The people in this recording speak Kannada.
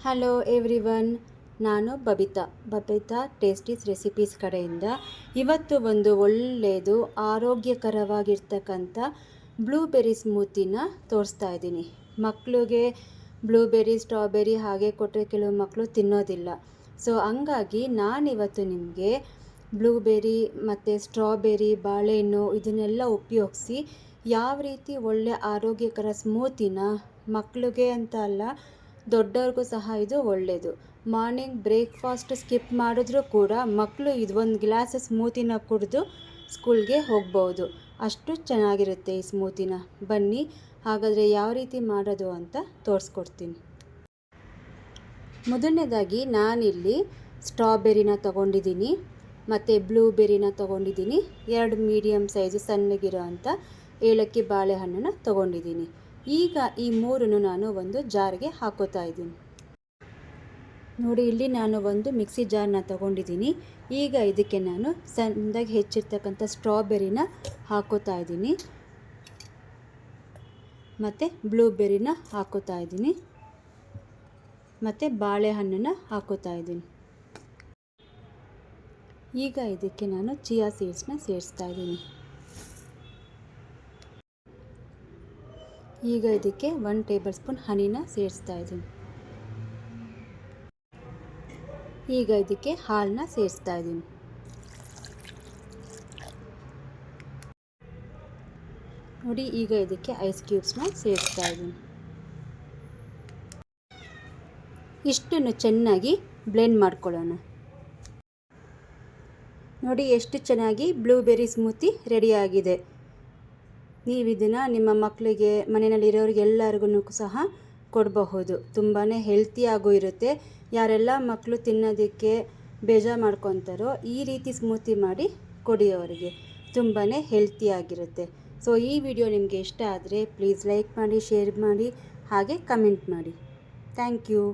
ಹಲೋ ಎವ್ರಿವನ್, ನಾನು ಬಬಿತಾ ಟೇಸ್ಟೀಸ್ ರೆಸಿಪೀಸ್ ಕಡೆಯಿಂದ ಇವತ್ತು ಒಂದು ಒಳ್ಳೆಯದು ಆರೋಗ್ಯಕರವಾಗಿರ್ತಕ್ಕಂಥ ಬ್ಲೂಬೆರಿ ಸ್ಮೂತಿನ ತೋರಿಸ್ತಾ ಇದ್ದೀನಿ. ಮಕ್ಕಳಿಗೆ ಬ್ಲೂಬೆರಿ ಸ್ಟ್ರಾಬೆರಿ ಹಾಗೆ ಕೊಟ್ಟರೆ ಕೆಲವು ಮಕ್ಕಳು ತಿನ್ನೋದಿಲ್ಲ. ಸೊ ಹಂಗಾಗಿ ನಾನಿವತ್ತು ನಿಮಗೆ ಬ್ಲೂಬೆರಿ ಮತ್ತು ಸ್ಟ್ರಾಬೆರಿ, ಬಾಳೆಹಣ್ಣು ಇದನ್ನೆಲ್ಲ ಉಪಯೋಗಿಸಿ ಯಾವ ರೀತಿ ಒಳ್ಳೆ ಆರೋಗ್ಯಕರ ಸ್ಮೂತಿನ ಮಕ್ಕಳಿಗೆ ಅಂತ ಅಲ್ಲ, ದೊಡ್ಡವ್ರಿಗೂ ಸಹ ಇದು ಒಳ್ಳೆಯದು. ಮಾರ್ನಿಂಗ್ ಬ್ರೇಕ್ಫಾಸ್ಟ್ ಸ್ಕಿಪ್ ಮಾಡಿದ್ರೂ ಕೂಡ ಮಕ್ಕಳು ಇದೊಂದು ಗ್ಲಾಸ್ ಸ್ಮೂತಿನ ಕುಡಿದು ಸ್ಕೂಲ್ಗೆ ಹೋಗ್ಬೋದು. ಅಷ್ಟು ಚೆನ್ನಾಗಿರುತ್ತೆ ಈ ಸ್ಮೂತಿನ. ಬನ್ನಿ ಹಾಗಾದರೆ ಯಾವ ರೀತಿ ಮಾಡೋದು ಅಂತ ತೋರಿಸ್ಕೊಡ್ತೀನಿ. ಮೊದಲನೇದಾಗಿ ನಾನಿಲ್ಲಿ ಸ್ಟ್ರಾಬೆರಿನ ತೊಗೊಂಡಿದ್ದೀನಿ ಮತ್ತು ಬ್ಲೂಬೆರಿನ ತೊಗೊಂಡಿದ್ದೀನಿ. 2 ಮೀಡಿಯಮ್ ಸೈಜು ಸಣ್ಣಗಿರೋ ಅಂಥ ಏಲಕ್ಕಿ ಬಾಳೆಹಣ್ಣನ್ನು ತೊಗೊಂಡಿದ್ದೀನಿ. ಈಗ ಈ ಮೂರನ್ನು ನಾನು ಒಂದು ಜಾರ್ಗೆ ಹಾಕೋತಾ ಇದ್ದೀನಿ. ನೋಡಿ, ಇಲ್ಲಿ ನಾನು ಒಂದು ಮಿಕ್ಸಿ ಜಾರ್ನ ತೊಗೊಂಡಿದ್ದೀನಿ. ಈಗ ಇದಕ್ಕೆ ನಾನು ಸಣ್ಣದಾಗಿ ಹೆಚ್ಚಿರ್ತಕ್ಕಂಥ ಸ್ಟ್ರಾಬೆರಿನ ಹಾಕೋತಾ ಇದ್ದೀನಿ ಮತ್ತು ಬ್ಲೂಬೆರಿನ ಹಾಕೋತಾ ಇದ್ದೀನಿ ಮತ್ತು ಬಾಳೆಹಣ್ಣನ್ನು ಹಾಕೋತಾ ಇದ್ದೀನಿ. ಈಗ ಇದಕ್ಕೆ ನಾನು ಚಿಯಾ ಸೀಡ್ಸ್ನ ಸೇರಿಸ್ತಾ ಇದ್ದೀನಿ. ಈಗ ಇದಕ್ಕೆ 1 ಟೇಬಲ್ ಸ್ಪೂನ್ ಹನಿನ ಸೇರಿಸ್ತಾ ಇದ್ದೀನಿ. ಈಗ ಇದಕ್ಕೆ ಹಾಲನ್ನ ಸೇರಿಸ್ತಾ ಇದ್ದೀನಿ. ನೋಡಿ, ಈಗ ಇದಕ್ಕೆ ಐಸ್ ಕ್ಯೂಬ್ಸ್ನ ಸೇರಿಸ್ತಾ ಇದ್ದೀನಿ. ಇಷ್ಟನ್ನು ಚೆನ್ನಾಗಿ ಬ್ಲೆಂಡ್ ಮಾಡ್ಕೊಳ್ಳೋಣ. ನೋಡಿ ಎಷ್ಟು ಚೆನ್ನಾಗಿ ಬ್ಲೂಬೆರಿ ಸ್ಮೂತಿ ರೆಡಿಯಾಗಿದೆ. ನೀವು ಇದನ್ನು ನಿಮ್ಮ ಮಕ್ಕಳಿಗೆ, ಮನೆಯಲ್ಲಿರೋರಿಗೆ ಎಲ್ಲರಿಗೂ ಸಹ ಕೊಡಬಹುದು. ತುಂಬಾ ಹೆಲ್ತಿಯಾಗೂ ಇರುತ್ತೆ. ಯಾರೆಲ್ಲ ಮಕ್ಕಳು ತಿನ್ನೋದಕ್ಕೆ ಬೇಜಾರು ಮಾಡ್ಕೊತಾರೋ ಈ ರೀತಿ ಸ್ಮೂತಿ ಮಾಡಿ ಕೊಡಿ ಅವರಿಗೆ. ತುಂಬಾ ಹೆಲ್ತಿಯಾಗಿರುತ್ತೆ. ಸೊ ಈ ವಿಡಿಯೋ ನಿಮಗೆ ಇಷ್ಟ ಆದರೆ ಪ್ಲೀಸ್ ಲೈಕ್ ಮಾಡಿ, ಶೇರ್ ಮಾಡಿ, ಹಾಗೆ ಕಮೆಂಟ್ ಮಾಡಿ. Thank you.